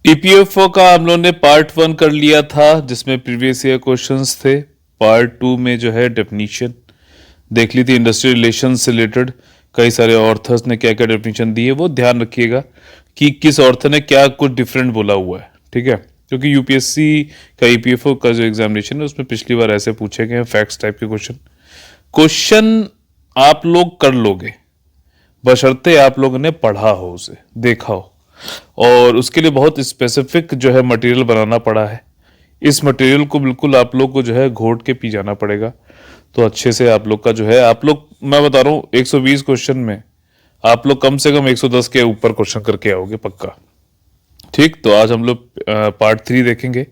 EPFO का हम लोगों ने पार्ट 1 कर लिया था जिसमें प्रीवियस ईयर क्वेश्चंस थे। पार्ट 2 में जो है डेफिनेशन देख ली थी, इंडस्ट्रियल रिलेशन से रिलेटेड कई सारे ऑर्थर्स ने क्या क्या डेफिनेशन दी है, वो ध्यान रखिएगा कि किस ऑर्थर ने क्या कुछ डिफरेंट बोला हुआ है। ठीक है, क्योंकि यूपीएससी का ईपीएफओ का जो एग्जामिनेशन है उसमें पिछली बार ऐसे पूछे गए हैं फैक्ट्स टाइप के क्वेश्चन आप लोग कर लोगे बशर्ते आप लोगों ने पढ़ा हो, उसे देखा हो, और उसके लिए बहुत स्पेसिफिक जो है मटेरियल बनाना पड़ा है। इस मटेरियल को बिल्कुल आप लोग को जो है घोट के पी जाना पड़ेगा, तो अच्छे से आप लोग का जो है, आप लोग मैं बता रहा हूँ 120 क्वेश्चन में आप लोग कम से कम 110 के ऊपर क्वेश्चन करके आओगे पक्का। ठीक, तो आज हम लोग पार्ट 3 देखेंगे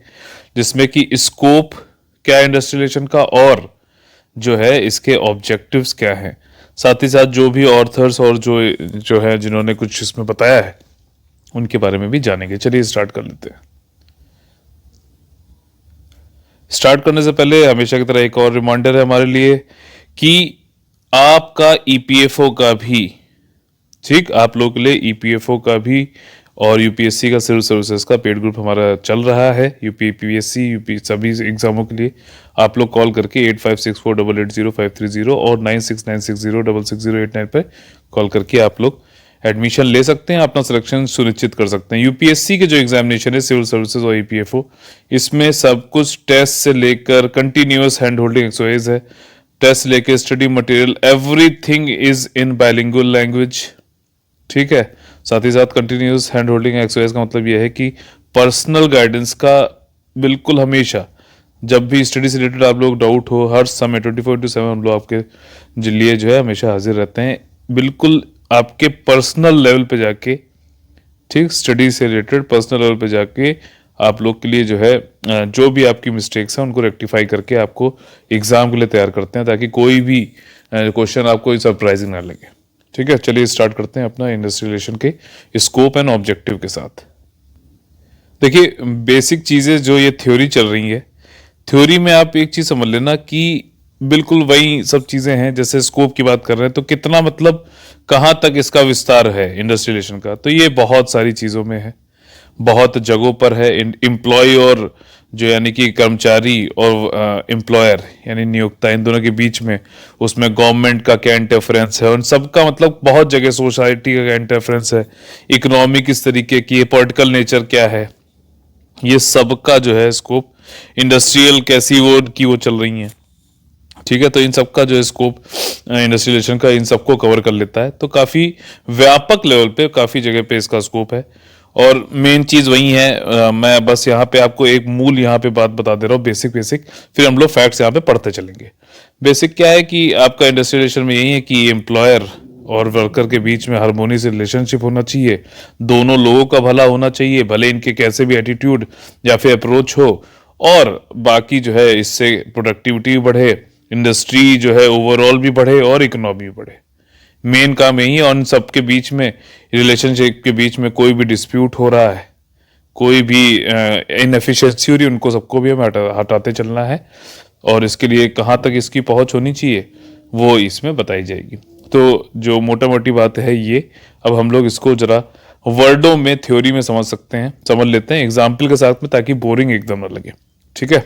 जिसमें कि स्कोप क्या है इंडस्ट्रियलाइजेशन का और जो है इसके ऑब्जेक्टिव्स क्या हैं, साथ ही साथ जो भी ऑर्थर्स और जो है जिन्होंने कुछ इसमें बताया है उनके बारे में भी जानेंगे। चलिए स्टार्ट कर लेते हैं। स्टार्ट करने से पहले हमेशा की तरह एक और रिमाइंडर है हमारे लिए कि आपका ईपीएफओ का भी, ठीक, आप लोग के लिए ईपीएफओ का भी और यूपीएससी का सिविल सर्विसेज का पेड ग्रुप हमारा चल रहा है। यूपी पीएससी यूपी सभी एग्जामों के लिए आप लोग कॉल करके 8564880530 और 9696060608 पर कॉल करके आप लोग एडमिशन ले सकते हैं, अपना सिलेक्शन सुनिश्चित कर सकते हैं। यूपीएससी के जो एग्जामिनेशन है सिविल सर्विसेज और ईपीएफओ, इसमें सब कुछ टेस्ट से लेकर कंटिन्यूअस हैंड होल्डिंग एक्सरसाइज है, टेस्ट लेके study material, everything is in bilingual language. ठीक है, साथ ही साथ कंटिन्यूअस हैंड होल्डिंग एक्सरसाइज का मतलब यह है कि पर्सनल गाइडेंस का बिल्कुल हमेशा जब भी स्टडी से रिलेटेड आप लोग डाउट हो, हर समय 24/7 हम लोग आपके लिए जो है हमेशा हाजिर रहते हैं, बिल्कुल आपके पर्सनल लेवल पे जाके, ठीक, स्टडी से रिलेटेड पर्सनल लेवल पे जाके आप लोग के लिए जो है जो भी आपकी मिस्टेक्स हैं उनको रेक्टिफाई करके आपको एग्जाम के लिए तैयार करते हैं ताकि कोई भी क्वेश्चन आपको सरप्राइजिंग ना लगे। ठीक है, चलिए स्टार्ट करते हैं अपना इंडस्ट्रियल रिलेशन के स्कोप एंड ऑब्जेक्टिव के साथ। देखिए बेसिक चीजें जो ये थ्योरी चल रही है, थ्योरी में आप एक चीज समझ लेना कि बिल्कुल वही सब चीजें हैं। जैसे स्कोप की बात कर रहे हैं तो कितना मतलब कहाँ तक इसका विस्तार है इंडस्ट्रियल रिलेशन का, तो ये बहुत सारी चीजों में है, बहुत जगहों पर है। एम्प्लॉय और जो यानी कि कर्मचारी और एम्प्लॉयर यानी नियोक्ता, इन दोनों के बीच में उसमें गवर्नमेंट का क्या इंटरफेरेंस है, उन सबका मतलब बहुत जगह सोसाइटी का क्या इंटरफेरेंस है, इकोनॉमी किस तरीके की है, पॉलिटिकल नेचर क्या है, ये सबका जो है स्कोप, इंडस्ट्रियल कैसी वो चल रही हैं। ठीक है, तो इन सबका जो है स्कोप इंडस्ट्रियलाइजेशन का इन सबको कवर कर लेता है, तो काफ़ी व्यापक लेवल पे काफ़ी जगह पे इसका स्कोप है। और मेन चीज़ वही है, मैं बस यहाँ पे आपको एक मूल यहाँ पे बात बता दे रहा हूँ, बेसिक, फिर हम लोग फैक्ट्स यहाँ पे पढ़ते चलेंगे। बेसिक क्या है कि आपका इंडस्ट्रियलाइजेशन में यही है कि एम्प्लॉयर और वर्कर के बीच में हार्मोनी से रिलेशनशिप होना चाहिए, दोनों लोगों का भला होना चाहिए, भले इनके कैसे भी एटीट्यूड या फिर अप्रोच हो, और बाकी जो है इससे प्रोडक्टिविटी भी बढ़े, इंडस्ट्री जो है ओवरऑल भी बढ़े और इकोनॉमी भी बढ़े। मेन काम यही है। और इन सबके बीच में, रिलेशनशिप के बीच में कोई भी डिस्प्यूट हो रहा है, कोई भी इनएफिशिएंसी हो रही है, उनको सबको भी हमें हटाते चलना है, और इसके लिए कहाँ तक इसकी पहुंच होनी चाहिए वो इसमें बताई जाएगी। तो जो मोटा मोटी बात है ये, अब हम लोग इसको जरा वर्डों में थ्योरी में समझ लेते हैं एग्जाम्पल के साथ में, ताकि बोरिंग एकदम ना लगे। ठीक है,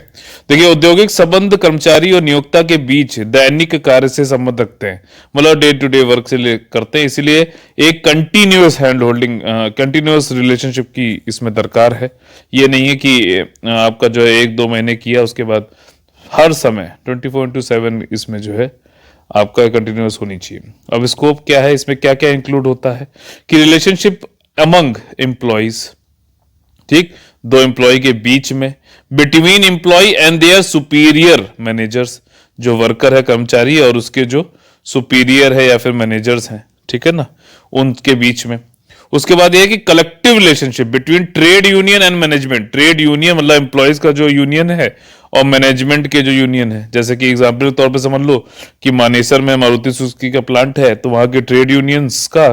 देखिए औद्योगिक संबंध कर्मचारी और नियोक्ता के बीच दैनिक कार्य से संबंध रखते हैं, मतलब डे टू डे वर्क से करते हैं, इसीलिए एक continuous hand holding, continuous relationship की इसमें दरकार है। ये नहीं है कि आपका जो है 1-2 महीने किया उसके बाद हर समय 24/7 इसमें जो है आपका कंटिन्यूअस होनी चाहिए। अब स्कोप क्या है, इसमें क्या क्या इंक्लूड होता है कि रिलेशनशिप अमंग एम्प्लॉइज, ठीक, दो एम्प्लॉय के बीच में, between employ and their superior managers, जो वर्कर है कर्मचारी और उसके जो सुपीरियर है या फिर मैनेजर्स हैं, ठीक है ना, उनके बीच में। उसके बाद यह है कि collective relationship between trade union and management, trade union मतलब एम्प्लॉयज का जो यूनियन है और मैनेजमेंट के जो यूनियन है। जैसे कि एग्जाम्पल के तौर पे समझ लो कि मानेसर में मारुति सुजुकी का प्लांट है, तो वहां के ट्रेड यूनियंस का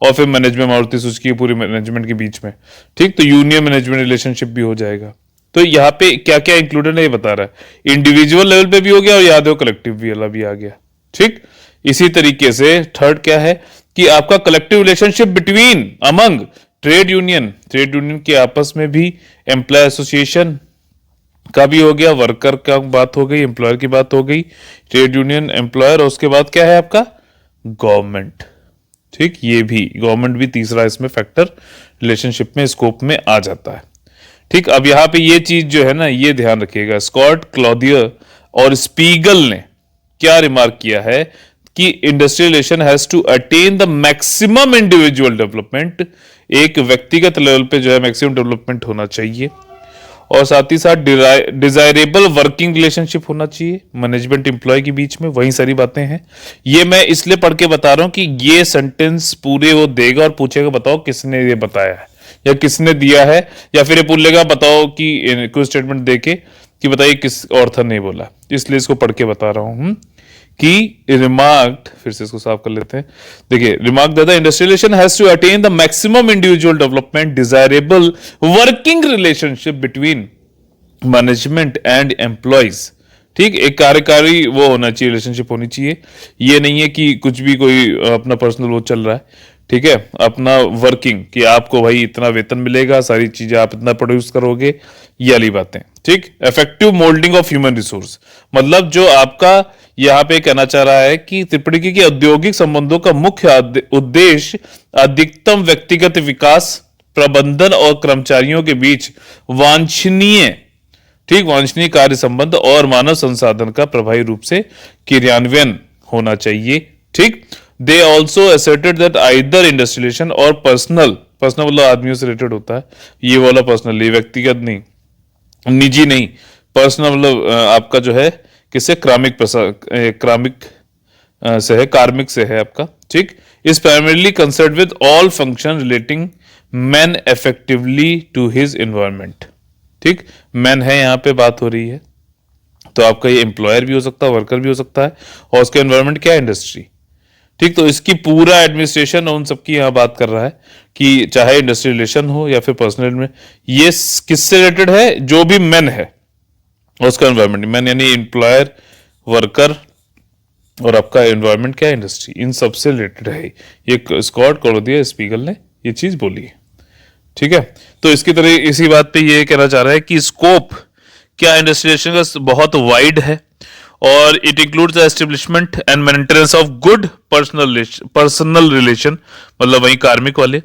और फिर मैनेजमेंट मारुति सुजुकी की पूरी मैनेजमेंट के बीच में, ठीक, तो यूनियन मैनेजमेंट रिलेशनशिप भी हो जाएगा। तो यहाँ पे क्या क्या इंक्लूडेड है ये बता रहा है, इंडिविजुअल लेवल पे भी हो गया और याद हो कलेक्टिव भी वाला भी आ गया। ठीक, इसी तरीके से थर्ड क्या है कि आपका collective relationship between among trade union के आपस में भी एम्प्लॉय एसोसिएशन का भी हो गया, वर्कर का बात हो गई, एम्प्लॉयर की बात हो गई, ट्रेड यूनियन, एम्प्लॉयर, और उसके बाद क्या है आपका गवर्नमेंट। ठीक, ये भी गवर्नमेंट भी तीसरा इसमें फैक्टर रिलेशनशिप में स्कोप में आ जाता है। ठीक, अब यहां पे ये चीज जो है ना, ये ध्यान रखिएगा, स्कॉट क्लॉदियर और स्पीगल ने क्या रिमार्क किया है कि industrial relation has to attain the maximum individual development, एक व्यक्तिगत लेवल पे जो है मैक्सिमम डेवलपमेंट होना चाहिए, और साथ ही साथ डिजायरेबल वर्किंग रिलेशनशिप होना चाहिए मैनेजमेंट एम्प्लॉय के बीच में। वही सारी बातें हैं। ये मैं इसलिए पढ़ के बता रहा हूं कि ये सेंटेंस पूरे वो देगा और पूछेगा बताओ किसने ये बताया है या किसने दिया है, या फिर ये पूछेगा बताओ कि कोई स्टेटमेंट देके कि बताइए किस ऑर्थर ने बोला। इसलिए इसको पढ़ के बता रहा हूं कि रिमार्क्ड, फिर से इसको साफ कर लेते हैं। देखिए, remark the industrialization has to attain the maximum individual development, desirable working relationship between management and employees. ठीक, एक कार्यकारी वो होना चाहिए, रिलेशनशिप होनी चाहिए। ये नहीं है कि कुछ भी कोई अपना पर्सनल वो चल रहा है। ठीक है, अपना वर्किंग कि आपको भाई इतना वेतन मिलेगा, सारी चीजें आप इतना प्रोड्यूस करोगे, ये वाली बातें। ठीक, effective moulding of human resource, मतलब जो आपका यहां पे कहना चाह रहा है कि त्रिपुटी के औद्योगिक संबंधों का मुख्य उद्देश्य अधिकतम व्यक्तिगत विकास, प्रबंधन और कर्मचारियों के बीच वांछनीय, ठीक, वांछनीय कार्य संबंध और मानव संसाधन का प्रभावी रूप से क्रियान्वयन होना चाहिए। ठीक, they also asserted that either industrialization और पर्सनल मतलब आदमियों से रिलेटेड होता है, ये वाला पर्सनल, व्यक्तिगत नहीं, निजी नहीं, पर्सनल मतलब आपका जो है किससे, क्रामिक से है, कार्मिक से है आपका। ठीक, is primarily concern with all function relating man effectively to his environment. ठीक, मैन है यहां पे बात हो रही है, तो आपका ये एम्प्लॉयर भी हो सकता है, वर्कर भी हो सकता है, और उसका एनवायरमेंट क्या है, इंडस्ट्री। ठीक, तो इसकी पूरा एडमिनिस्ट्रेशन उन सबकी यहां बात कर रहा है कि चाहे इंडस्ट्रियल रिलेशन हो या फिर पर्सनल में, ये किससे रिलेटेड है, जो भी मैन है उसका एनवायरमेंट, मैन यानी एम्प्लॉयर, वर्कर, और आपका एनवायरमेंट क्या है, इंडस्ट्री, इन सबसे रिलेटेड है। ये स्कॉट क्लॉदियर स्पीगल ने ये चीज बोली है। ठीक है, तो इसकी तरह इसी बात पे ये कहना चाह रहा है कि स्कोप क्या इंडस्ट्रियलाइजेशन का बहुत वाइड है, और it includes the establishment and maintenance of good personal relation, मतलब वही कार्मिक वाले,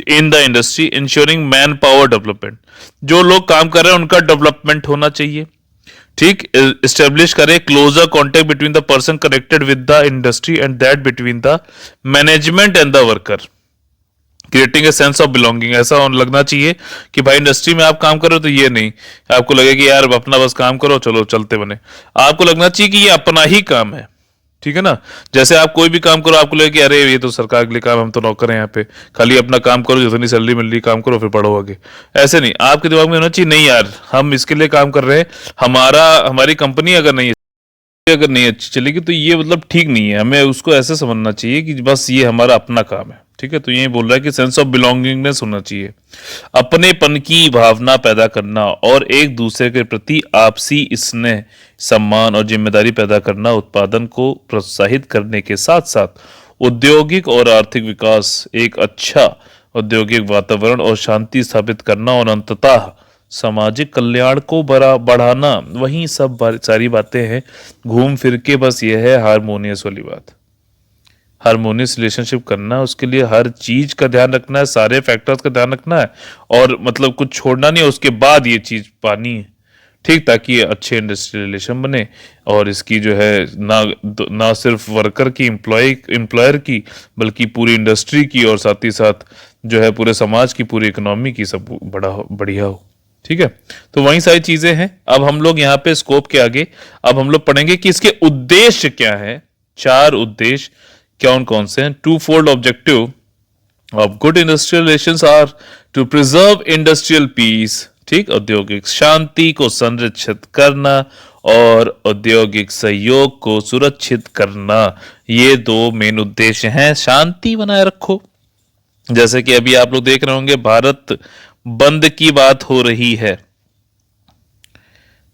in the industry, ensuring man power development, जो लोग काम कर रहे हैं उनका डेवलपमेंट होना चाहिए। ठीक, एस्टेब्लिश करे closer contact between the person connected with the industry and that between the management and the worker, creating a sense of belonging. ऐसा लगना चाहिए कि भाई इंडस्ट्री में आप काम करो तो ये नहीं आपको लगे कि यार अपना बस काम करो चलो चलते बने, आपको लगना चाहिए कि ये अपना ही काम है। ठीक है ना, जैसे आप कोई भी काम करो आपको लगे कि अरे ये तो सरकार के लिए काम, हम तो नौकर हैं यहाँ पे, खाली अपना काम करो, जितनी सैलरी मिल रही काम करो फिर पढ़ो आगे। ऐसे नहीं, आपके दिमाग में होना चाहिए नहीं यार हम इसके लिए काम कर रहे हैं, हमारी कंपनी अगर नहीं अच्छी चलेगी तो ये मतलब ठीक नहीं है, हमें उसको ऐसे समझना चाहिए कि बस ये हमारा अपना काम है। ठीक है, तो ये बोल रहा है कि सेंस ऑफ बिलोंगिंगनेस होना चाहिए, अपनेपन की भावना पैदा करना और एक दूसरे के प्रति आपसी स्नेह, सम्मान और जिम्मेदारी पैदा करना, उत्पादन को प्रोत्साहित करने के साथ साथ औद्योगिक और आर्थिक विकास, एक अच्छा औद्योगिक वातावरण और शांति स्थापित करना, और अंततः सामाजिक कल्याण को बढ़ाना, वही सब सारी बातें हैं। घूम फिर के बस ये है हारमोनियस वाली बात, हारमोनियस रिलेशनशिप करना, उसके लिए हर चीज का ध्यान रखना है, सारे फैक्टर्स का ध्यान रखना है, और मतलब कुछ छोड़ना नहीं है, उसके बाद ये चीज पानी है। ठीक, ताकि ये अच्छे इंडस्ट्रियल रिलेशन बने, और इसकी जो है ना सिर्फ वर्कर की, एम्प्लॉयर की, बल्कि पूरी इंडस्ट्री की, और साथ ही साथ जो है पूरे समाज की, पूरी इकोनॉमी की सब बढ़िया हो। ठीक है, तो वही सारी चीजें हैं। अब हम लोग यहाँ पे स्कोप के आगे अब हम लोग पढ़ेंगे कि इसके उद्देश्य क्या है, 4 उद्देश्य कौन कौन से हैं। Two fold objective of good industrial relations are to preserve industrial peace, ठीक, औद्योगिक शांति को संरक्षित करना और औद्योगिक सहयोग को सुरक्षित करना, ये 2 मेन उद्देश्य हैं। शांति बनाए रखो, जैसे कि अभी आप लोग देख रहे होंगे भारत बंद की बात हो रही है।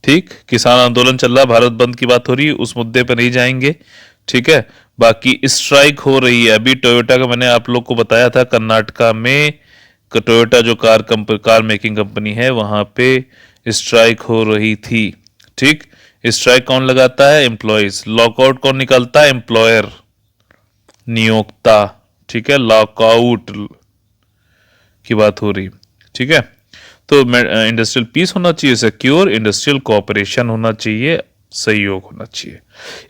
ठीक, किसान आंदोलन चल रहा, भारत बंद की बात हो रही है, उस मुद्दे पर नहीं जाएंगे। ठीक है, बाकी स्ट्राइक हो रही है अभी टोयोटा का, मैंने आप लोग को बताया था कर्नाटका में टोयोटा जो कार मेकिंग कंपनी है वहां पे स्ट्राइक हो रही थी। ठीक, स्ट्राइक कौन लगाता है? एम्प्लॉयज। लॉकआउट कौन निकालता है? एम्प्लॉयर, नियोक्ता। ठीक है, लॉकआउट की बात हो रही। ठीक है, तो इंडस्ट्रियल पीस होना चाहिए, सिक्योर इंडस्ट्रियल कोऑपरेशन होना चाहिए, सहयोग होना चाहिए।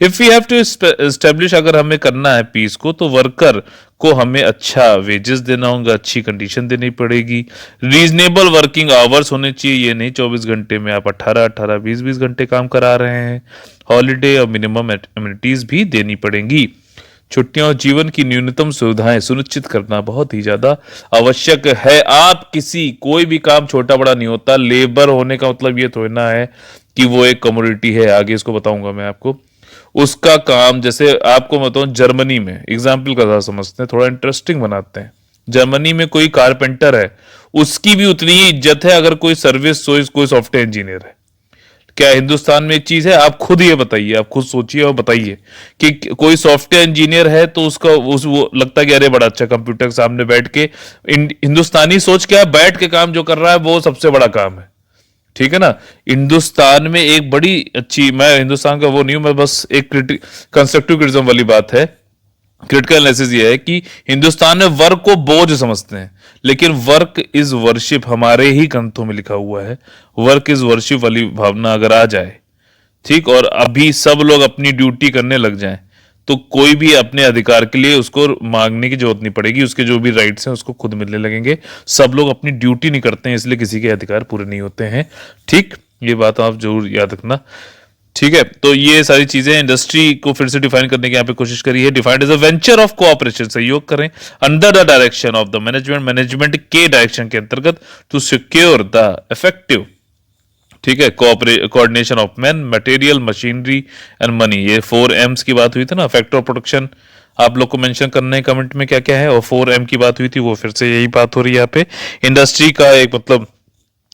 If we have to establish, अगर हमें करना है पीस को, तो वर्कर को हमें अच्छा वेजेस देना होगा, अच्छी कंडीशन देनी पड़ेगी। रीजनेबल वर्किंग आवर्स होने चाहिए, ये नहीं 24 घंटे में आप 18 20 घंटे काम करा रहे हैं। हॉलीडे और मिनिमम एमिनिटीज भी देनी पड़ेंगी। छुट्टियां और जीवन की न्यूनतम सुविधाएं सुनिश्चित करना बहुत ही ज्यादा आवश्यक है। आप कोई भी काम छोटा बड़ा नहीं होता। लेबर होने का मतलब ये थोड़ा ना है कि वो एक कमोडिटी है, आगे इसको बताऊंगा मैं आपको। उसका काम, जैसे आपको बताऊं, जर्मनी में एग्जाम्पल का समझते हैं, थोड़ा इंटरेस्टिंग बनाते हैं। जर्मनी में कोई कारपेंटर है, उसकी भी उतनी ही इज्जत है अगर कोई सर्विस कोई सॉफ्टवेयर इंजीनियर है। क्या हिंदुस्तान में एक चीज है? आप खुद ये बताइए, आप खुद सोचिए और बताइए कि कोई सॉफ्टवेयर इंजीनियर है तो वो लगता है कि अरे बड़ा अच्छा कंप्यूटर के सामने बैठ के, हिंदुस्तानी सोच के बैठ के काम जो कर रहा है वो सबसे बड़ा काम है। ठीक है ना? हिंदुस्तान में एक बड़ी अच्छी, मैं हिंदुस्तान का वो नहीं हूं, मैं बस एक कंस्ट्रक्टिव क्रिटिसिज्म वाली बात है। क्रिटिकल एनालिसिस ये है कि हिंदुस्तान में वर्क को बोझ समझते हैं, लेकिन वर्क इज वर्शिप हमारे ही ग्रंथों में लिखा हुआ है। वर्क इज वर्शिप वाली भावना अगर आ जाए, ठीक, और अभी सब लोग अपनी ड्यूटी करने लग जाएं, तो कोई भी अपने अधिकार के लिए उसको मांगने की जरूरत नहीं पड़ेगी। उसके जो भी राइट्स हैं उसको खुद मिलने लगेंगे। सब लोग अपनी ड्यूटी नहीं करते हैं, इसलिए किसी के अधिकार पूरे नहीं होते हैं। ठीक, ये बात आप जरूर याद रखना। ठीक है, तो ये सारी चीजें इंडस्ट्री को फिर से डिफाइन करने की यहाँ पे कोशिश करी है। Defined as a venture of cooperation, सहयोग करें under the direction of the management के डायरेक्शन के अंतर्गत, टू सिक्योर द इफेक्टिव, ठीक है, coordination of man, material, machinery and money. ये 4 M's की बात हुई थी ना, फैक्टर ऑफ प्रोडक्शन आप लोग को मेंशन करना है कमेंट में क्या क्या है, और 4M की बात हुई थी, वो फिर से यही बात हो रही है यहाँ पे। इंडस्ट्री का एक मतलब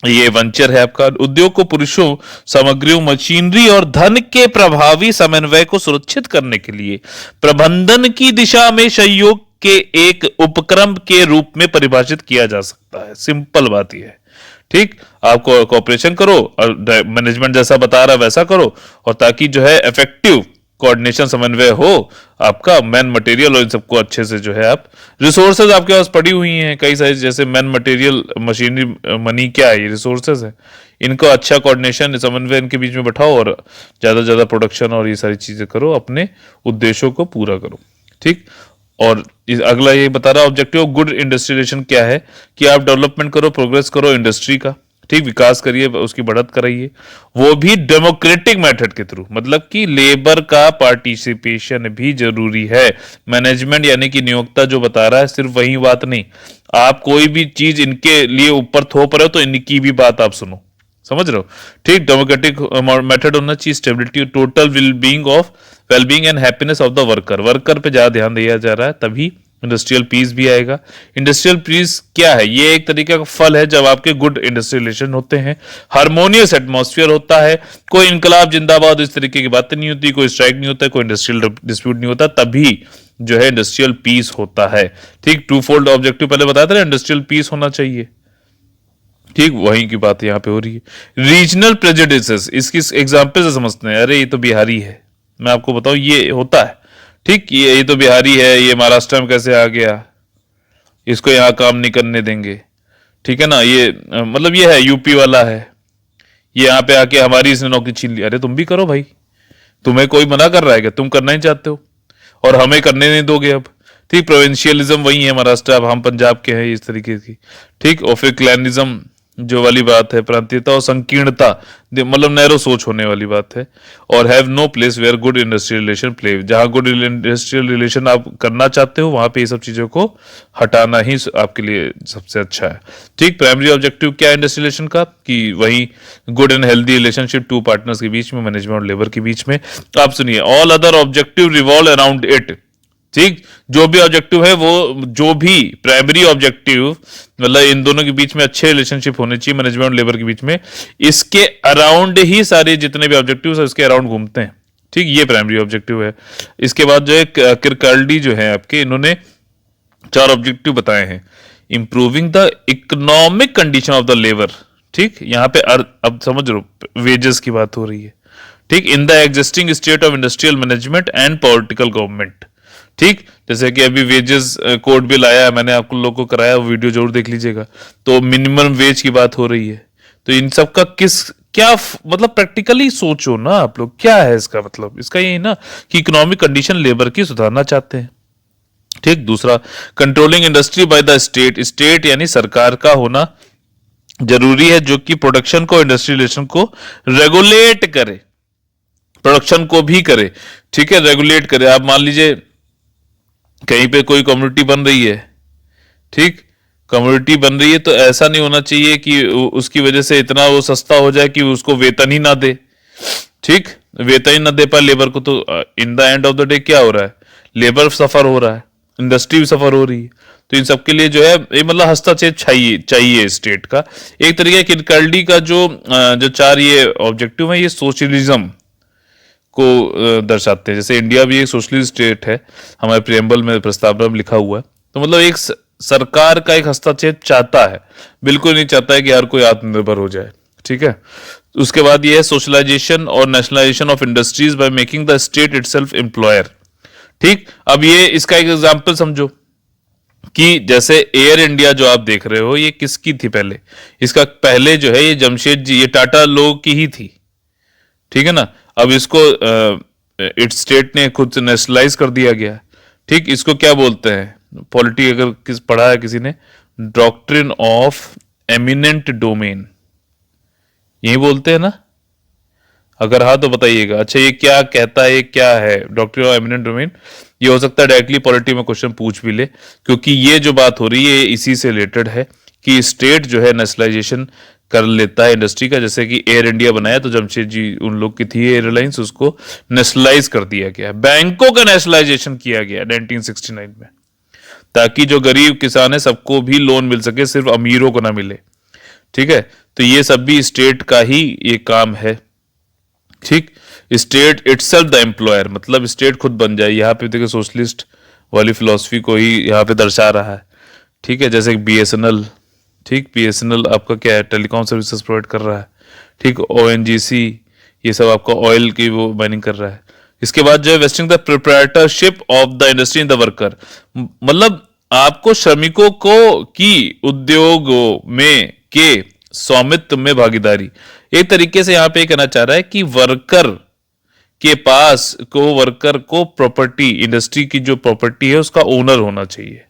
ये वेंचर है आपका। उद्योग को पुरुषों, सामग्रियों, मशीनरी और धन के प्रभावी समन्वय को सुरक्षित करने के लिए प्रबंधन की दिशा में सहयोग के एक उपक्रम के रूप में परिभाषित किया जा सकता है। सिंपल बात यह है। ठीक, आपको कोऑपरेशन करो और मैनेजमेंट जैसा बता रहा है वैसा करो, और ताकि जो है इफेक्टिव कोऑर्डिनेशन, समन्वय हो आपका। मैन, मटेरियल और इन सबको अच्छे से जो है आप, रिसोर्सेज आपके पास पड़ी हुई हैं कई सारी, जैसे मैन, मटेरियल, मशीनरी, मनी, क्या है ये? रिसोर्सेज है। इनको अच्छा कोऑर्डिनेशन, समन्वय इनके बीच में बैठाओ और ज्यादा से ज्यादा प्रोडक्शन और ये सारी चीजें करो, अपने उद्देश्यों को पूरा करो। ठीक, और अगला ये बता रहा ऑब्जेक्टिव ऑफ गुड इंडस्ट्रियलाइजेशन क्या है कि आप डेवलपमेंट करो, प्रोग्रेस करो इंडस्ट्री का। ठीक, विकास करिए, उसकी बढ़त कराइए, वो भी डेमोक्रेटिक मेथड के थ्रू, मतलब कि लेबर का पार्टिसिपेशन भी जरूरी है। मैनेजमेंट यानी कि नियोक्ता जो बता रहा है सिर्फ वही बात नहीं, आप कोई भी चीज इनके लिए ऊपर थोप रहे हो तो इनकी भी बात आप सुनो, समझ रहे हो? ठीक, डेमोक्रेटिक मेथड होना चाहिए। Stability, total wellbeing and happiness of the worker पे ज्यादा ध्यान दिया जा रहा है, तभी इंडस्ट्रियल पीस भी आएगा। इंडस्ट्रियल पीस क्या है? ये एक तरीके का फल है जब आपके गुड इंडस्ट्रियल रिलेशन होते हैं, हार्मोनियस एटमॉस्फेयर होता है, कोई इनकलाब जिंदाबाद इस तरीके की बातें नहीं होती, कोई स्ट्राइक नहीं होता, कोई इंडस्ट्रियल डिस्प्यूट नहीं होता, तभी जो है इंडस्ट्रियल पीस होता है। ठीक, टू फोल्ड ऑब्जेक्टिव पहले बताया था ना, इंडस्ट्रियल पीस होना चाहिए। ठीक, वहीं की बात यहां पे हो रही है। रीजनल प्रेजुडिसेस, इसकी एग्जांपल से समझते हैं। अरे ये तो बिहारी है, मैं आपको बताऊं ये होता है। ठीक, ये तो बिहारी है, ये महाराष्ट्र में कैसे आ गया, इसको यहां काम नहीं करने देंगे। ठीक है ना, ये मतलब ये है यूपी वाला है, ये यहां पे आके हमारी इसने नौकरी छीन ली। अरे तुम भी करो भाई, तुम्हें कोई मना कर रहा है क्या? तुम करना ही चाहते हो और हमें करने नहीं दोगे अब। ठीक, प्रोविंशियलिज्म वही है महाराष्ट्र, अब हम पंजाब के हैं, इस तरीके की। ठीक, और फिर क्लैनिज्म जो वाली बात है, प्रांतीयता और संकीर्णता, मतलब नैरो सोच होने वाली बात है। और have no place where good industrial relation play, जहां गुड इंडस्ट्रियल रिलेशन आप करना चाहते हो वहां पे ये सब चीजों को हटाना ही आपके लिए सबसे अच्छा है। ठीक, प्राइमरी ऑब्जेक्टिव क्या है इंडस्ट्रियल रिलेशन का? कि वही good and healthy relationship two partners के बीच में, मैनेजमेंट और लेबर के बीच में। आप सुनिए, all other objective revolve around it. ठीक, जो भी ऑब्जेक्टिव है, वो जो भी प्राइमरी ऑब्जेक्टिव, मतलब इन दोनों के बीच में अच्छे रिलेशनशिप होने चाहिए, मैनेजमेंट और लेबर के बीच में, इसके अराउंड ही सारे जितने भी ऑब्जेक्टिव है उसके अराउंड घूमते हैं। ठीक, ये प्राइमरी ऑब्जेक्टिव है। इसके बाद जो है किरकाल्डी जो है आपके, इन्होंने 4 ऑब्जेक्टिव बताए हैं। Improving the economic condition of the labour. ठीक, यहां पे अब समझ लो वेजेस की बात हो रही है। ठीक, in the existing state of industrial management and political government. ठीक, जैसे कि अभी वेजेस कोड बिल आया है, मैंने आपको लोगों को कराया, वो वीडियो जरूर देख लीजिएगा। तो मिनिमम वेज की बात हो रही है। तो इन सब का क्या मतलब प्रैक्टिकली सोचो ना आप लोग, क्या है इसका मतलब? इसका यही ना कि इकोनॉमिक कंडीशन लेबर की सुधारना चाहते हैं। ठीक, दूसरा, controlling industry by the state. State यानी सरकार का होना जरूरी है, जो कि प्रोडक्शन को, इंडस्ट्रियलाइजेशन को रेगुलेट करे, प्रोडक्शन को भी करे। ठीक है, रेगुलेट करे। आप मान लीजिए कहीं पे कोई कम्युनिटी बन रही है, ठीक, कम्युनिटी बन रही है, तो ऐसा नहीं होना चाहिए कि उसकी वजह से इतना वो सस्ता हो जाए कि उसको वेतन ही ना दे। ठीक, वेतन ही ना दे पाए लेबर को, तो in the end of the day क्या हो रहा है? लेबर सफर हो रहा है, इंडस्ट्री भी सफर हो रही है। तो इन सबके लिए जो है ये मतलब हस्तक्षेप चाहिए चाहिए स्टेट का। एक तरीके किरकल्डी का जो चार ये ऑब्जेक्टिव है, ये सोशलिज्म को दर्शाते हैं। जैसे इंडिया भी एक सोशलिस्ट स्टेट है, हमारे प्रियम्बल में, प्रस्तावना में लिखा हुआ है। तो मतलब एक सरकार का एक हस्तक्षेप चाहता है, बिल्कुल नहीं चाहता है कि हर कोई आत्मनिर्भर हो जाए। ठीक है, उसके बाद ये है सोशलाइजेशन और nationalisation of industries by making the state itself employer. ठीक, अब ये इसका एक एग्जांपल समझो कि जैसे एयर इंडिया जो आप देख रहे हो, ये किसकी थी पहले? इसका पहले जो है ये जमशेदजी, ये टाटा लोग की ही थी। ठीक है ना, अब इसको इट्स स्टेट ने खुद नेशनलाइज कर दिया गया। ठीक, इसको क्या बोलते हैं? पॉलिटी अगर पढ़ा है किसी ने, डॉक्ट्रिन ऑफ एमिनेंट डोमेन, यही बोलते हैं ना? अगर हाँ तो बताइएगा। अच्छा, ये क्या कहता है, ये क्या है डॉक्ट्रिन ऑफ एमिनेंट डोमेन? ये हो सकता है डायरेक्टली पॉलिटी में क्वेश्चन पूछ भी ले, क्योंकि ये जो बात हो रही है इसी से रिलेटेड है कि स्टेट जो है नेशनलाइजेशन कर लेता है इंडस्ट्री का। जैसे कि एयर इंडिया बनाया तो जमशेद जी उन लोग की थी एयरलाइंस, उसको नेशनलाइज कर दिया गया। बैंकों का नेशनलाइजेशन किया गया 1969 में, ताकि जो गरीब किसान है सबको भी लोन मिल सके, सिर्फ अमीरों को ना मिले। ठीक है, तो ये सब भी स्टेट का ही ये काम है। ठीक, स्टेट इटसेल्फ द एम्प्लॉयर, मतलब स्टेट खुद बन जाए। यहाँ पे देखिए सोशलिस्ट वाली फिलॉसफी को ही यहाँ पे दर्शा रहा है। ठीक है, जैसे बीएसएनएल, ठीक, बीएसएनएल आपका क्या है? टेलीकॉम सर्विसेज प्रोवाइड कर रहा है। ठीक, ओएनजीसी ये सब आपका ऑयल की वो माइनिंग कर रहा है। इसके बाद जो है wasting the proprietorship of the industry in the worker, मतलब आपको श्रमिकों को की उद्योगों में के स्वामित्व में भागीदारी। एक तरीके से यहां पे कहना चाह रहा है कि वर्कर को प्रॉपर्टी, इंडस्ट्री की जो प्रॉपर्टी है उसका ओनर होना चाहिए।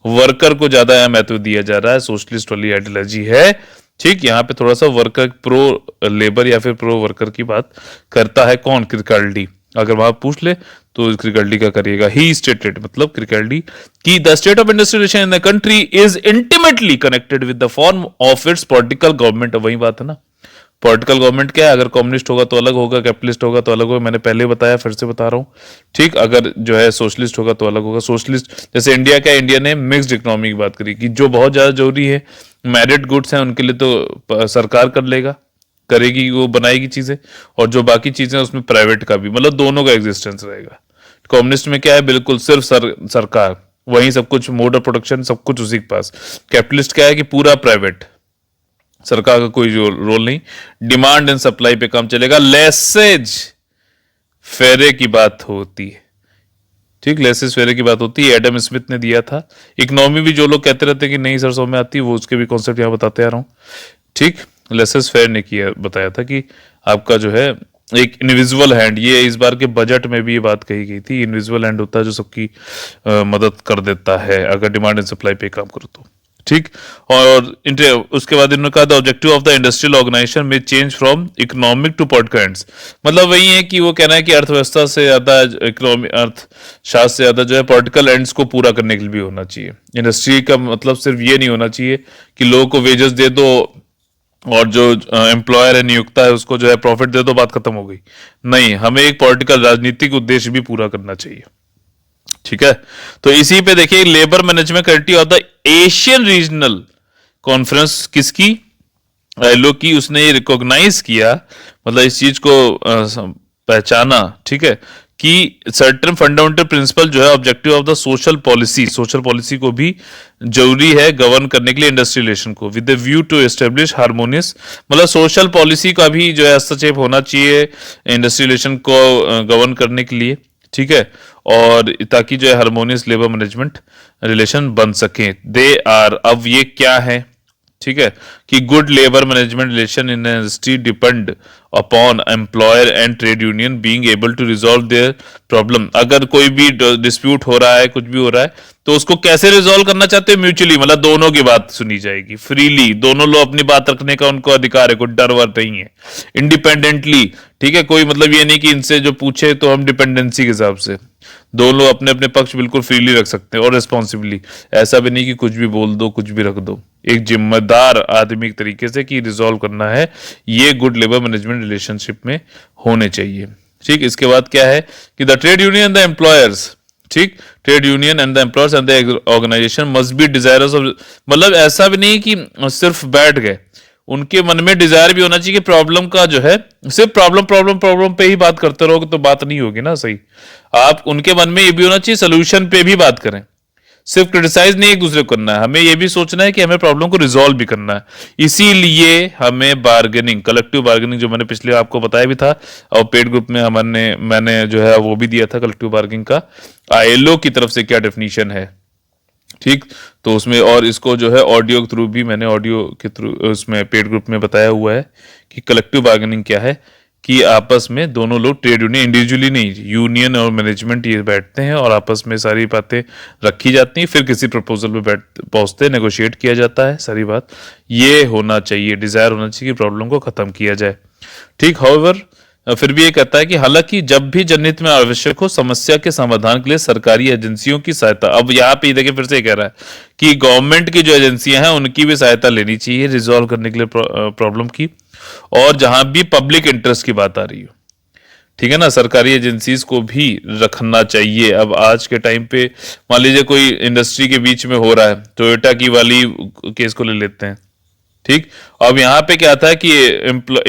वर्कर को ज्यादा यहाँ महत्व दिया जा रहा है, सोशलिस्ट वाली आइडियोलॉजी है। ठीक, यहाँ पे थोड़ा सा वर्कर, प्रो लेबर या फिर प्रो वर्कर की बात करता है कौन? क्रिकल्डी। अगर वहां पूछ ले तो क्रिकल्डी का करिएगा। ही स्टेटेड, मतलब क्रिकल्डी की the state of industrialization in the country is intimately connected with the form of its political government. वही बात है ना, पॉलिटिकल गवर्नमेंट क्या है? अगर कम्युनिस्ट होगा तो अलग होगा, कैपिटलिस्ट होगा तो अलग होगा। मैंने पहले बताया, फिर से बता रहा हूं। ठीक, अगर जो है सोशलिस्ट होगा तो अलग होगा। सोशलिस्ट जैसे इंडिया का, इंडिया ने मिक्स्ड इकोनॉमी की बात करी कि जो बहुत ज्यादा जरूरी है, मैरिड गुड्स हैं, उनके लिए तो सरकार कर लेगा, करेगी, वो बनाएगी चीजें, और जो बाकी चीजें उसमें प्राइवेट का भी, मतलब दोनों का एग्जिस्टेंस रहेगा। कम्युनिस्ट में क्या है? बिल्कुल सिर्फ सरकार, वहीं सब कुछ, मोड ऑफ प्रोडक्शन सब कुछ उसी के पास। कैपिटलिस्ट क्या है कि पूरा प्राइवेट, सरकार का कोई जो रोल नहीं। डिमांड एंड सप्लाई पे काम चलेगा। लेसेज फेरे की बात होती है। ठीक, लेसेज फेरे की बात होती है, एडम स्मिथ ने दिया था। इकोनॉमी भी जो लोग कहते रहते हैं कि नहीं सर सौ में आती, वो उसके भी कॉन्सेप्ट यहां बताते आ रहा हूं। ठीक, लेसेज फेयर ने किया, बताया था कि आपका जो है एक इनविजिबल हैंड, ये इस बार के बजट में भी ये बात कही गई थी। इनविजिबल हैंड होता है जो सबकी मदद कर देता है अगर डिमांड एंड सप्लाई पे काम करो तो। ठीक, और उसके बाद इन्होंने कहा the objective of the industrial organisation में change from economic to political ends, मतलब वही है कि वो कहना है कि अर्थव्यवस्था से ज्यादा, इकोनॉमी अर्थशास्त्र से ज्यादा जो है पॉलिटिकल एंड्स को पूरा करने के लिए भी होना चाहिए। इंडस्ट्री का मतलब सिर्फ ये नहीं होना चाहिए कि लोगों को वेजेस दे दो और जो एम्प्लॉयर है, नियोक्ता है, उसको जो है प्रॉफिट दे दो, बात खत्म हो गई। नहीं, हमें एक पॉलिटिकल, राजनीतिक उद्देश्य भी पूरा करना चाहिए। ठीक है, तो इसी पे देखिए labour management committee of the Asian regional conference किसकी? आईएलओ की। उसने ये रिकॉग्नाइज किया, मतलब इस चीज को पहचाना, ठीक है, कि सर्टेन फंडामेंटल प्रिंसिपल जो है objective of the social policy को भी जरूरी है गवर्न करने के लिए इंडस्ट्रियल रिलेशन को, with the view to establish harmonious, मतलब सोशल पॉलिसी का भी जो है हस्तक्षेप होना चाहिए इंडस्ट्रियल रिलेशन को गवर्न करने के लिए, ठीक है, और ताकि जो है हार्मोनियस लेबर मैनेजमेंट रिलेशन बन सके। दे आर, अब ये क्या है, ठीक है, कि good labour management relation in industry depend upon employer and trade union being able to resolve their problem. अगर कोई भी डिस्प्यूट हो रहा है, कुछ भी हो रहा है, तो उसको कैसे रिजॉल्व करना चाहते हैं, म्यूचुअली, मतलब दोनों की बात सुनी जाएगी फ्रीली, दोनों लोग अपनी बात रखने का उनको अधिकार है, कोई डर वर नहीं है, इंडिपेंडेंटली, ठीक है, कोई मतलब ये नहीं कि इनसे जो पूछे तो हम डिपेंडेंसी के हिसाब से, दोनों लोग अपने अपने पक्ष बिल्कुल फ्रीली रख सकते हैं और रिस्पॉन्सिबली, ऐसा भी नहीं कि कुछ भी बोल दो, कुछ भी रख दो, एक जिम्मेदार आदमी के तरीके से कि रिजॉल्व करना है, ये गुड लेबर मैनेजमेंट रिलेशनशिप में होने चाहिए, ठीक। इसके बाद क्या है कि the trade union and the employers, ठीक, trade union and the employers and the organisation must be desirous of, मतलब ऐसा भी नहीं कि सिर्फ बैठ गए, उनके मन में डिजायर भी होना चाहिए कि प्रॉब्लम का जो है, सिर्फ प्रॉब्लम प्रॉब्लम प्रॉब्लम पे ही बात करते रहोगे तो बात नहीं होगी ना सही, आप उनके मन में ये भी होना चाहिए सोल्यूशन पे भी बात करें, सिर्फ क्रिटिसाइज नहीं एक दूसरे को करना है, हमें ये भी सोचना है कि हमें प्रॉब्लम को रिजॉल्व भी करना है। इसीलिए हमें बार्गेनिंग, कलेक्टिव बार्गेनिंग, जो मैंने पिछले आपको बताया भी था, और पेड ग्रुप में मैंने जो है वो भी दिया था कलेक्टिव बार्गेनिंग का, आईएलओ की तरफ से क्या डेफिनेशन है, ठीक, तो उसमें, और इसको जो है ऑडियो के थ्रू भी मैंने, ऑडियो के थ्रू उसमें पेड ग्रुप में बताया हुआ है कि कलेक्टिव बार्गेनिंग क्या है, कि आपस में दोनों लोग, ट्रेड यूनियन इंडिविजुअली नहीं, यूनियन और मैनेजमेंट ये बैठते हैं और आपस में सारी बातें रखी जाती हैं, फिर किसी प्रपोजल पे पहुंचते हैं, नेगोशिएट किया जाता है, सारी बात ये होना चाहिए, डिजायर होना चाहिए कि प्रॉब्लम को खत्म किया जाए, ठीक। हाउएवर फिर भी ये कहता है कि हालांकि जब भी जनहित में आवश्यक हो समस्या के समाधान के लिए सरकारी एजेंसियों की सहायता, अब यहाँ पे देखिए फिर से ये कह रहा है कि गवर्नमेंट की जो एजेंसियां हैं उनकी भी सहायता लेनी चाहिए रिजॉल्व करने के लिए प्रॉब्लम की, और जहां भी पब्लिक इंटरेस्ट की बात आ रही हो, ठीक है ना, सरकारी एजेंसीज को भी रखना चाहिए। अब आज के टाइम पे मान लीजिए कोई इंडस्ट्री के बीच में हो रहा है, टोयोटा की वाली केस को ले लेते हैं, ठीक, अब यहाँ पे क्या आता है कि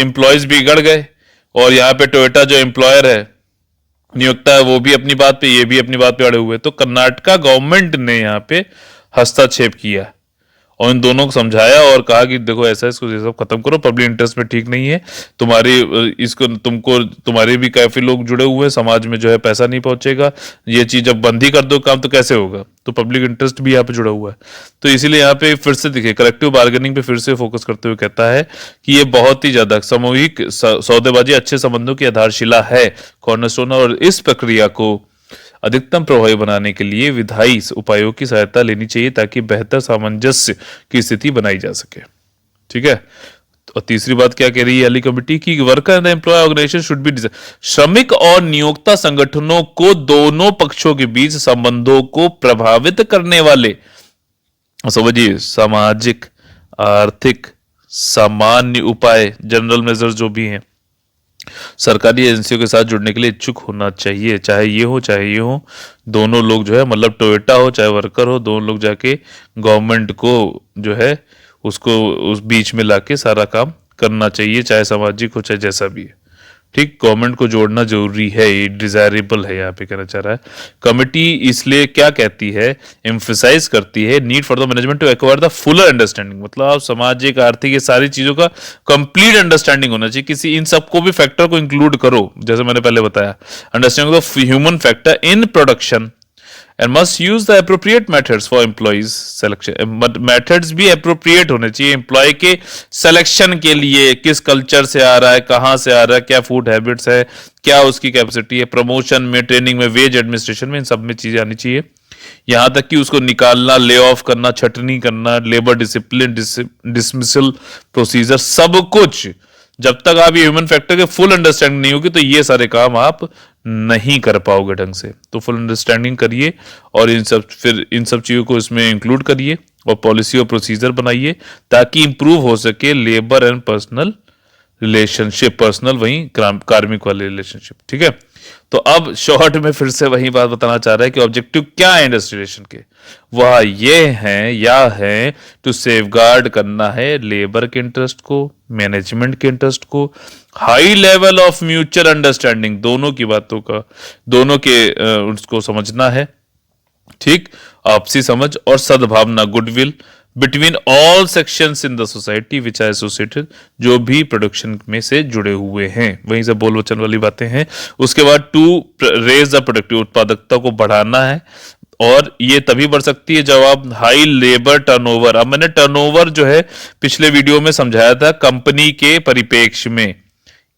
एम्प्लॉयज बिगड़ गए, और यहाँ पे टोयोटा जो एम्प्लॉयर है, नियोक्ता है, वो भी अपनी बात पे, ये भी अपनी बात पे अड़े हुए, तो कर्नाटका गवर्नमेंट ने यहाँ पे हस्तक्षेप किया और इन दोनों को समझाया और कहा कि देखो ऐसा, इसको ये सब खत्म करो, पब्लिक इंटरेस्ट में ठीक नहीं है, तुम्हारी इसको तुमको, तुम्हारे भी काफी लोग जुड़े हुए हैं, समाज में जो है पैसा नहीं पहुंचेगा, ये चीज जब बंद ही कर दो काम तो कैसे होगा, तो पब्लिक इंटरेस्ट भी यहाँ पे जुड़ा हुआ है, तो इसीलिए यहाँ पे फिर से देखिए कलेक्टिव बार्गेनिंग पे फिर से फोकस करते हुए कहता है कि ये बहुत ही ज्यादा सामूहिक सौदेबाजी अच्छे संबंधों की आधारशिला है, कॉर्नरस्टोन, और इस प्रक्रिया को अधिकतम प्रभावी बनाने के लिए विधायी उपायों की सहायता लेनी चाहिए ताकि बेहतर सामंजस्य की स्थिति बनाई जा सके, ठीक है। और तीसरी बात क्या कह रही है अली कमिटी की, worker and employ organization should be, श्रमिक और नियोक्ता संगठनों को दोनों पक्षों के बीच संबंधों को प्रभावित करने वाले, समझिए, सामाजिक आर्थिक सामान्य उपाय, जनरल मेजर्स जो भी हैं, सरकारी एजेंसियों के साथ जुड़ने के लिए इच्छुक होना चाहिए, चाहे ये हो, दोनों लोग जो है, मतलब टोयोटा हो चाहे वर्कर हो, दोनों लोग जाके गवर्नमेंट को जो है उसको उस बीच में लाके सारा काम करना चाहिए, चाहे सामाजिक हो चाहे जैसा भी है, ठीक, गवर्नमेंट को जोड़ना जरूरी है, ये डिजायरेबल है, यहाँ पे कहना चाह रहा है कमिटी। इसलिए क्या कहती है, एम्फसाइज करती है need for the management to acquire the fuller understanding, मतलब आप सामाजिक आर्थिक ये सारी चीजों का कंप्लीट अंडरस्टैंडिंग होना चाहिए, किसी इन सबको भी फैक्टर को इंक्लूड करो, जैसे मैंने पहले बताया, understanding of human factor in production and must use the appropriate methods for employees selection, but methods भी appropriate होने चाहिए एम्प्लॉय के सिलेक्शन के लिए, किस कल्चर से आ रहा है, कहाँ से आ रहा है, क्या फूड हैबिट्स है, क्या उसकी कैपेसिटी है, प्रमोशन में, ट्रेनिंग में, वेज एडमिनिस्ट्रेशन में, इन सब में चीजें आनी चाहिए, यहां तक कि उसको निकालना, ले ऑफ करना, छटनी करना, लेबर डिसिप्लिन, डिसमिसल प्रोसीजर, सब कुछ जब तक आप ये ह्यूमन फैक्टर के फुल अंडरस्टैंडिंग नहीं होगी तो ये सारे काम आप नहीं कर पाओगे ढंग से, तो फुल अंडरस्टैंडिंग करिए और इन सब चीजों को इसमें इंक्लूड करिए और पॉलिसी और प्रोसीजर बनाइए ताकि इंप्रूव हो सके labour and personal relationship, personal वहीं कार्मिक वाले रिलेशनशिप, ठीक है। तो अब शॉर्ट में फिर से वही बात बताना चाह रहा है कि ऑब्जेक्टिव क्या है इंडस्ट्रियलाइजेशन के, वह ये है या है टू सेफगार्ड करना है लेबर के इंटरेस्ट को, मैनेजमेंट के इंटरेस्ट को, high level of mutual understanding, दोनों की बातों का, दोनों के उसको समझना है, ठीक, आपसी समझ और सद्भावना, goodwill between all sections in the society which are associated, जो भी प्रोडक्शन में से जुड़े हुए हैं, वहीं से बोल वचन वाली बातें हैं। उसके बाद टू रेज द प्रोडक्टिव, उत्पादकता को बढ़ाना है, और ये तभी बढ़ सकती है जब आप हाई लेबर टर्नओवर, अब मैंने टर्नओवर जो है पिछले वीडियो में समझाया था कंपनी के परिप्रेक्ष्य में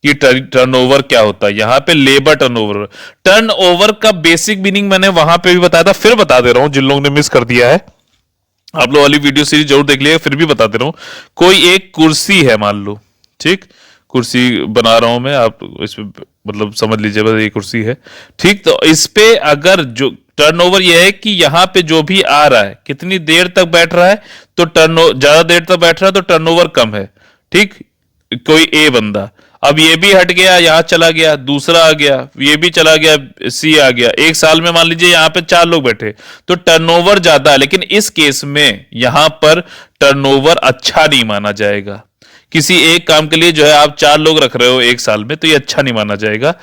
कि टर्नओवर क्या होता है, यहां पे लेबर टर्नओवर, टर्नओवर का बेसिक मीनिंग मैंने वहां पे भी बताया था, फिर बता दे रहा हूं जिन लोगों ने मिस कर दिया है, आप लोग वाली वीडियो सीरीज जरूर देख लिएगा, फिर भी बता दे रहा हूं। कोई एक कुर्सी है मान लो, ठीक, कुर्सी बना रहा हूं मैं, आप इसमें मतलब समझ लीजिए बस ये कुर्सी है, ठीक, तो इस पे अगर जो टर्नओवर ये है कि यहां पे जो भी आ रहा है कितनी देर तक बैठ रहा है, तो ज्यादा देर तक बैठ रहा है तो टर्नओवर कम है, ठीक, कोई ए बंदा, अब ये भी हट गया, यहां चला गया, दूसरा आ गया, ये भी चला गया, सी आ गया, एक साल में मान लीजिए यहां पे 4 लोग बैठे, तो टर्नओवर ज्यादा है, लेकिन इस केस में यहां पर टर्नओवर अच्छा नहीं माना जाएगा। किसी एक काम के लिए जो है आप 4 लोग रख रहे हो एक साल में, तो ये अच्छा नहीं माना जाएगा।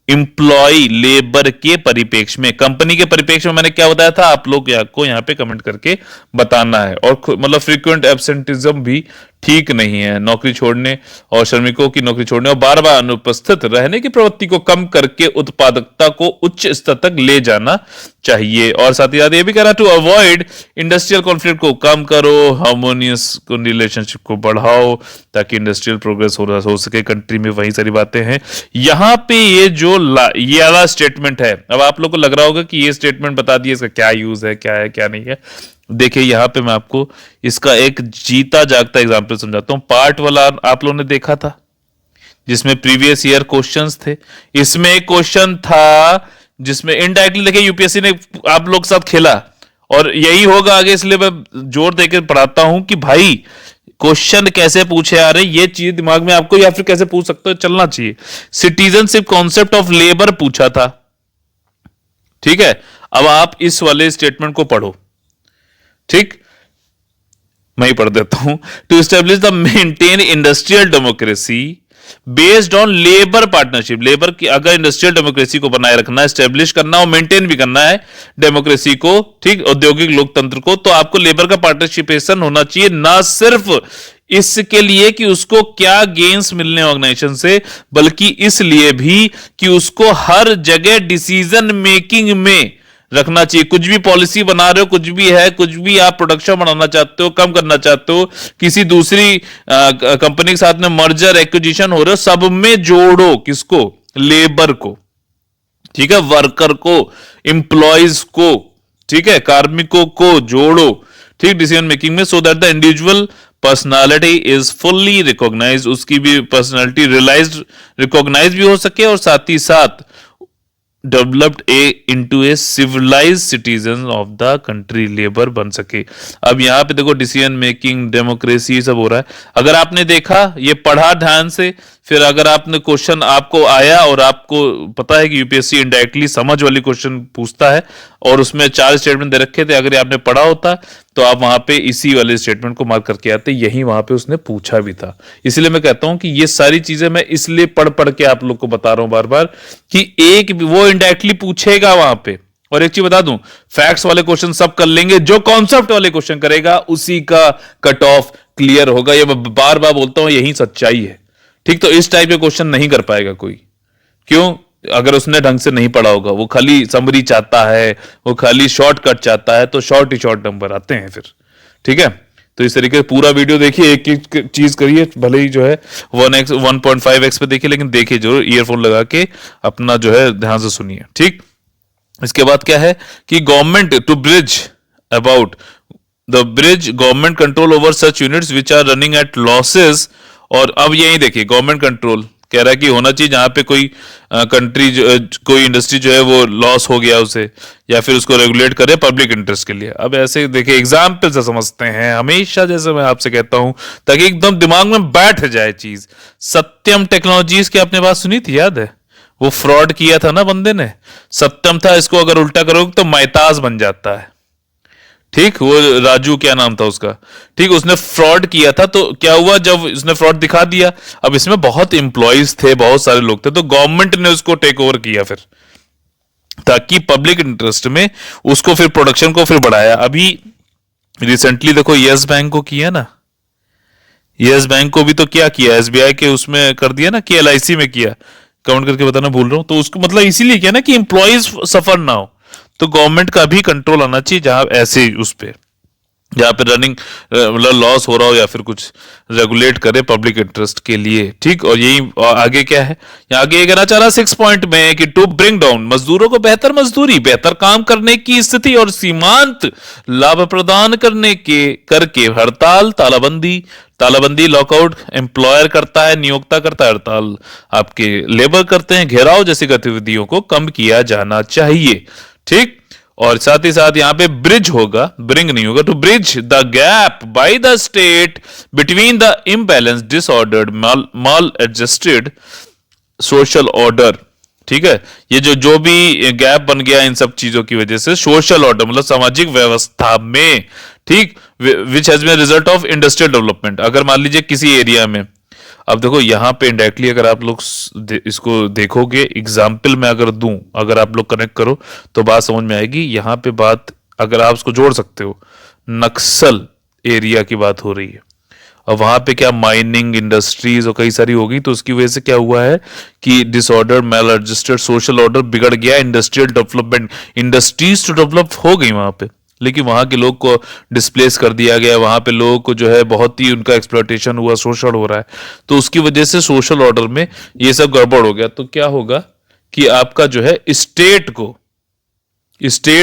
इंप्लॉय लेबर के परिप्रेक्ष्य में, कंपनी के परिप्रेक्ष्य में मैंने क्या बताया था, आप लोग को यहां पे कमेंट करके बताना है। और मतलब फ्रीक्वेंट एब्सेंटिज्म भी ठीक नहीं है, नौकरी छोड़ने और श्रमिकों की नौकरी छोड़ने और बार बार अनुपस्थित रहने की प्रवृत्ति को कम करके उत्पादकता को उच्च स्तर तक ले जाना चाहिए। और साथ ही साथ ये भी कहना टू अवॉइड इंडस्ट्रियल कॉन्फ्लिक्ट को कम करो, हार्मोनियस रिलेशनशिप को बढ़ाओ ताकि इंडस्ट्रियल प्रोग्रेस हो सके कंट्री में, वही सारी बातें हैं। यहां पे ये जो ये वाला स्टेटमेंट है, अब आप लोग को लग रहा होगा कि ये स्टेटमेंट बता दिए, इसका क्या यूज है, क्या है क्या नहीं है। देखिए यहां पे मैं आपको इसका एक जीता जागता एग्जांपल समझाता हूं। पार्ट वाला आप लोगों ने देखा था जिसमें प्रीवियस ईयर क्वेश्चंस थे, इसमें एक क्वेश्चन था जिसमें इनडायरेक्टली देखिए यूपीएससी ने आप लोग साथ खेला, और यही होगा आगे, इसलिए मैं जोर देकर पढ़ाता हूं कि भाई क्वेश्चन कैसे पूछे आ रहे, ये चीज दिमाग में आपको या फिर कैसे पूछ सकते हो चलना चाहिए। सिटीजनशिप कॉन्सेप्ट ऑफ लेबर पूछा था, ठीक है। अब आप इस वाले स्टेटमेंट को पढ़ो, ठीक, मैं ही पढ़ देता हूं। To establish the maintain industrial democracy based on labour partnership, labour की अगर इंडस्ट्रियल डेमोक्रेसी को बनाए रखना है, स्टेब्लिश करना और मेंटेन भी करना है डेमोक्रेसी को, ठीक, औद्योगिक लोकतंत्र को, तो आपको लेबर का पार्टिसिपेशन होना चाहिए, ना सिर्फ इसके लिए कि उसको क्या गेन्स मिलने ऑर्गेनाइजेशन से, बल्कि इसलिए भी कि उसको हर जगह डिसीजन मेकिंग में रखना चाहिए। कुछ भी पॉलिसी बना रहे हो, कुछ भी है, कुछ भी आप प्रोडक्शन बढ़ाना चाहते हो, कम करना चाहते हो, किसी दूसरी कंपनी के साथ में मर्जर एक्विजिशन हो रहे हो, सब में जोड़ो किसको, लेबर को, ठीक है, वर्कर को, एम्प्लॉयज को, ठीक है, कार्मिकों को जोड़ो, ठीक, डिसीजन मेकिंग में, so that the individual personality is fully recognise, उसकी भी पर्सनालिटी रिकॉग्नाइज भी हो सके, और साथ ही साथ developed into a civilised citizen of the country, labour बन सके। अब यहां पे देखो डिसीजन मेकिंग, डेमोक्रेसी सब हो रहा है। अगर आपने देखा, ये पढ़ा ध्यान से, फिर अगर आपने क्वेश्चन आपको आया और आपको पता है कि यूपीएससी इनडायरेक्टली समझ वाली क्वेश्चन पूछता है और उसमें 4 स्टेटमेंट दे रखे थे, अगर आपने पढ़ा होता तो आप वहां पे इसी वाले स्टेटमेंट को मार्क करके आते, यही वहां पे उसने पूछा भी था। इसलिए मैं कहता हूं कि ये सारी चीजें मैं इसलिए पढ़ पढ़ के आप लोग को बता रहा हूं बार बार कि एक वो इनडायरेक्टली पूछेगा वहां पे। और एक चीज बता दूं, फैक्ट्स वाले क्वेश्चन सब कर लेंगे, जो कॉन्सेप्ट वाले क्वेश्चन करेगा उसी का कट ऑफ क्लियर होगा। ये मैं बार बार बोलता हूं, यही सच्चाई है, ठीक। तो इस टाइप के क्वेश्चन नहीं कर पाएगा कोई, क्यों, अगर उसने ढंग से नहीं पढ़ा होगा, वो खाली समरी चाहता है, वो खाली शॉर्टकट चाहता है, तो शॉर्ट ही शॉर्ट नंबर आते हैं फिर, ठीक है। तो इस तरीके से पूरा वीडियो देखिए, एक एक चीज करिए, भले ही जो है 1x 1.5x पे देखिए, लेकिन देखिए जरूर, ईयरफोन लगा के अपना जो है ध्यान से सुनिए, ठीक। इसके बाद क्या है कि government to bridge about the bridge government control over such units which are running at losses. और अब यही देखिए, गवर्नमेंट कंट्रोल कह रहा है कि होना चाहिए जहां पे कोई कंट्री कोई इंडस्ट्री जो है वो लॉस हो गया उसे, या फिर उसको रेगुलेट करे पब्लिक इंटरेस्ट के लिए। अब ऐसे देखिए एग्जाम्पल से समझते हैं हमेशा, जैसे मैं आपसे कहता हूं, ताकि एकदम दिमाग में बैठ जाए चीज। सत्यम टेक्नोलॉजीज की आपने बात सुनी थी, याद है, वो फ्रॉड किया था ना बंदे ने, सत्यम था, इसको अगर उल्टा करोगे तो मैताज बन जाता है। ठीक, वो राजू क्या नाम था उसका, ठीक, उसने फ्रॉड किया था। तो क्या हुआ, जब उसने फ्रॉड दिखा दिया, अब इसमें बहुत इंप्लॉइज थे, बहुत सारे लोग थे, तो गवर्नमेंट ने उसको टेक ओवर किया फिर, ताकि पब्लिक इंटरेस्ट में उसको फिर प्रोडक्शन को फिर बढ़ाया। अभी रिसेंटली देखो यस बैंक को किया ना, यस बैंक को भी तो क्या किया, एसबीआई के उसमें कर दिया ना, कि एलआईसी में किया, काउंट करके बताना भूल रहा हूं। तो उसको मतलब इसीलिए किया ना कि इंप्लॉइज सफर ना हो। तो गवर्नमेंट का भी कंट्रोल आना चाहिए जहां ऐसे उस पे, जहां पे रनिंग मतलब लॉस हो रहा हो, या फिर कुछ रेगुलेट करे पब्लिक इंटरेस्ट के लिए। ठीक, और यही आगे क्या है, यहाँ आगे ये कहना चाह रहा 6 पॉइंट में कि टू ब्रिंग डाउन, मजदूरों को बेहतर मजदूरी, बेहतर काम करने की स्थिति और सीमांत लाभ प्रदान करने के करके हड़ताल, तालाबंदी, तालाबंदी लॉकआउट एम्प्लॉयर करता है, नियोक्ता करता है, हड़ताल आपके लेबर करते हैं, घेराव जैसी गतिविधियों को कम किया जाना चाहिए। ठीक, और साथ ही साथ यहां पे ब्रिज होगा, ब्रिंग नहीं होगा, to bridge the gap by the state between the imbalance disordered maladjusted social order. ठीक है, ये जो भी गैप बन गया इन सब चीजों की वजह से, सोशल ऑर्डर मतलब सामाजिक व्यवस्था में, ठीक, which has been result of industrial development. अगर मान लीजिए किसी एरिया में, अब देखो यहां पे इंडायरेक्टली अगर आप लोग इसको देखोगे, एग्जाम्पल में अगर दूं, अगर आप लोग कनेक्ट करो तो बात समझ में आएगी। यहां पे बात अगर आप उसको जोड़ सकते हो, नक्सल एरिया की बात हो रही है, और वहां पे क्या माइनिंग इंडस्ट्रीज और कई सारी होगी, तो उसकी वजह से क्या हुआ है कि disorder, maladjusted social order बिगड़ गया, इंडस्ट्रियल डेवलपमेंट, इंडस्ट्रीज तो डेवलप हो गई वहां पे, लेकिन वहां के लोग को डिस्प्लेस कर दिया गया, वहां पे लोगों को जो है बहुत ही उनका एक्सप्लॉयटेशन हुआ, शोषण हो रहा है। तो उसकी वजह से सोशल ऑर्डर में ये सब गड़बड़ हो गया। तो क्या होगा कि आपका जो है स्टेट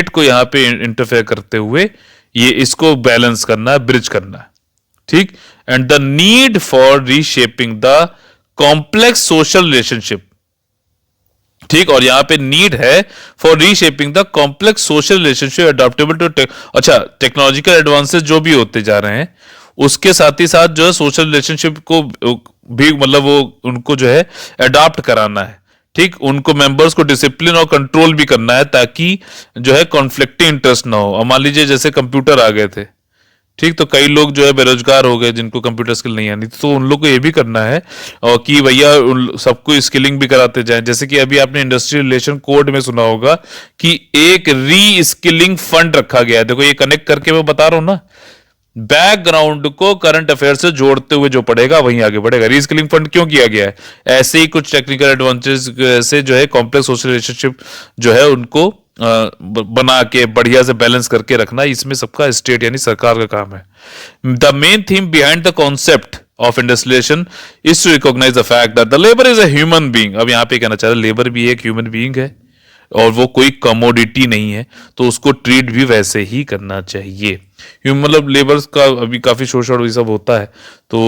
को यहां पे इंटरफेयर करते हुए ये इसको बैलेंस करना है, ब्रिज करना है। ठीक, and the need for reshaping the complex social relationship. ठीक, और यहां पे नीड है for reshaping the complex social relationship adaptable to अच्छा, टेक्नोलॉजिकल एडवांसेस जो भी होते जा रहे हैं, उसके साथ ही साथ जो है सोशल रिलेशनशिप को भी मतलब वो उनको जो है अडॉप्ट कराना है। ठीक, उनको मेंबर्स को डिसिप्लिन और कंट्रोल भी करना है, ताकि जो है कॉन्फ्लिक्टिंग इंटरेस्ट ना हो। अब मान लीजिए जैसे कंप्यूटर आ गए थे, ठीक, तो कई लोग जो है बेरोजगार हो गए जिनको कंप्यूटर स्किल नहीं आनी, तो उन लोग को ये भी करना है और कि भैया सबको स्किलिंग भी कराते जाएं। जैसे कि अभी आपने इंडस्ट्रियल रिलेशन कोड में सुना होगा कि एक री स्किलिंग फंड रखा गया है। देखो ये कनेक्ट करके मैं बता रहा हूं ना, बैकग्राउंड को करंट अफेयर से जोड़ते हुए जो पढ़ेगा वहीं आगे बढ़ेगा। रीस्किलिंग फंड क्यों किया गया है, ऐसे ही कुछ टेक्निकल एडवांटेज से जो है कॉम्प्लेक्स सोशल रिलेशनशिप जो है उनको बना के बढ़िया से बैलेंस करके रखना, इसमें सबका स्टेट यानी सरकार का काम है। The main theme behind the concept of industrialization is to recognise the fact that the labour is a human being. अब यहां पे कहना चाह रहे लेबर भी एक ह्यूमन बीइंग है और वो कोई कमोडिटी नहीं है, तो उसको ट्रीट भी वैसे ही करना चाहिए। मतलब लेबर्स का अभी काफी शोषण ये सब होता है, तो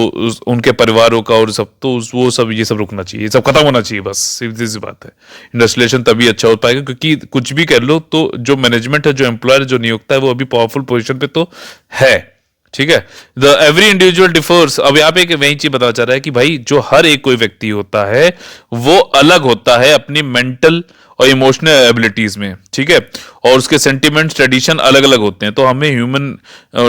उनके परिवारों का और सब, तो वो सब ये सब रुकना चाहिए, ये सब खत्म होना चाहिए, बस सीधी सी बात है। इंडस्ट्रियलाइजेशन तभी अच्छा हो पाएगा, क्योंकि कुछ भी कर लो तो जो मैनेजमेंट है, जो एम्प्लॉयर, जो नियोक्ता है, वो अभी पावरफुल पोजीशन पे तो है। ठीक है, द एवरी इंडिविजुअल डिफर्स। अब यहाँ पे एक वही चीज बताना चाह रहा है कि भाई जो हर एक कोई व्यक्ति होता है वो अलग होता है अपनी मेंटल और इमोशनल एबिलिटीज में। ठीक है, और उसके सेंटिमेंट्स, ट्रेडिशन अलग अलग होते हैं, तो हमें ह्यूमन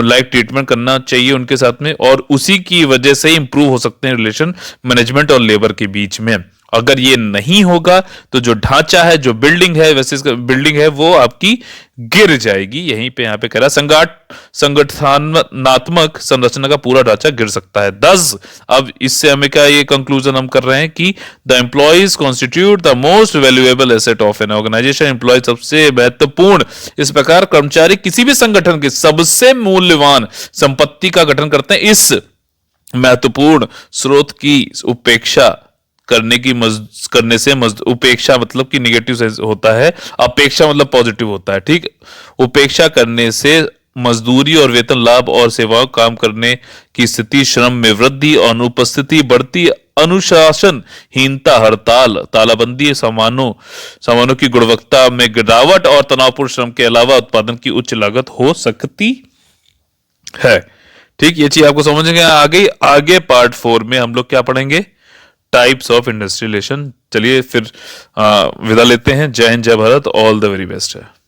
लाइक ट्रीटमेंट करना चाहिए उनके साथ में, और उसी की वजह से इंप्रूव हो सकते हैं रिलेशन मैनेजमेंट और लेबर के बीच में। अगर ये नहीं होगा तो जो ढांचा है, जो बिल्डिंग है, वैसे बिल्डिंग है, वो आपकी गिर जाएगी। यहीं पे यहां पे कह रहा संगठनात्मक संरचना का पूरा ढांचा गिर सकता है। 10 अब इससे हमें क्या ये कंक्लूजन हम कर रहे हैं कि the employees constitute the most valuable asset of an organization. Employee सबसे महत्वपूर्ण, इस प्रकार कर्मचारी किसी भी संगठन की सबसे मूल्यवान संपत्ति का गठन करते हैं। इस महत्वपूर्ण स्रोत की उपेक्षा करने से उपेक्षा मतलब कि निगेटिव सेंस होता है, अपेक्षा मतलब पॉजिटिव होता है। ठीक, उपेक्षा करने से मजदूरी और वेतन लाभ और सेवाओं काम करने की स्थिति, श्रम में वृद्धि और अनुपस्थिति बढ़ती, अनुशासनहीनता, हड़ताल, तालाबंदी, सामानों की गुणवत्ता में गिरावट और तनावपूर्ण श्रम के अलावा उत्पादन की उच्च लागत हो सकती है। ठीक, ये चीज आपको समझ में आ गई। आगे पार्ट 4 में हम लोग क्या पढ़ेंगे, टाइप्स ऑफ इंडस्ट्रियल रिलेशन। चलिए फिर विदा लेते हैं। जय हिंद, जय Bharat, all the very best है।